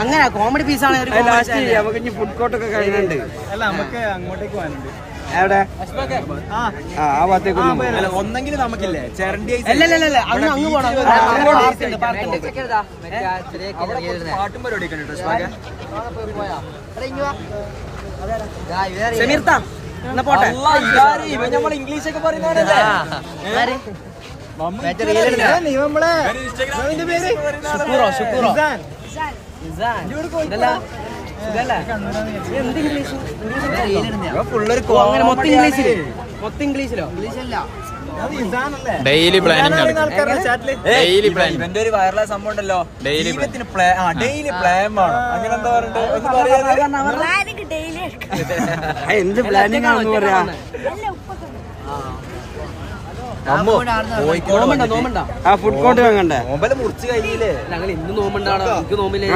അങ്ങനെ കോമഡി പീസാണ്. നമുക്ക് ഇനി ഫുഡ് കോർട്ടൊക്കെ കഴിഞ്ഞുണ്ട്. അല്ല നമുക്ക് അങ്ങോട്ടേക്ക് പോകാനുണ്ട്. എവിടെ? ആ ഭാഗത്തേക്ക് ഒന്നെങ്കിലും നമുക്കില്ലേ ചേരണ്ടി അങ്ങ് പോണം. പാട്ടും പരിപാടിയൊക്കെ ഉണ്ട്. സമീർത്താ എന്നാ പോട്ടെ. നമ്മൾ ഇംഗ്ലീഷ് ഒക്കെ പറയുന്നവരല്ലേ? ഡെയിലി പ്ലാനിങ് ഒരു വൈറലായ സംഭവം ഉണ്ടല്ലോ, ഡെയിലി പ്ലാൻ വേണം. അങ്ങനെ എന്താ എന്ത് പ്ലാനിങ് ആണെന്ന് പറയാ. ആ ഫുഡ് കോർട്ട് വാങ്ങണ്ടേ? മുറിച്ച് കഴിഞ്ഞില്ലേ? ഞങ്ങൾ ഇന്ന് നോമ്പുണ്ടാണോ? എനിക്ക് നോമ്പില്ലേ?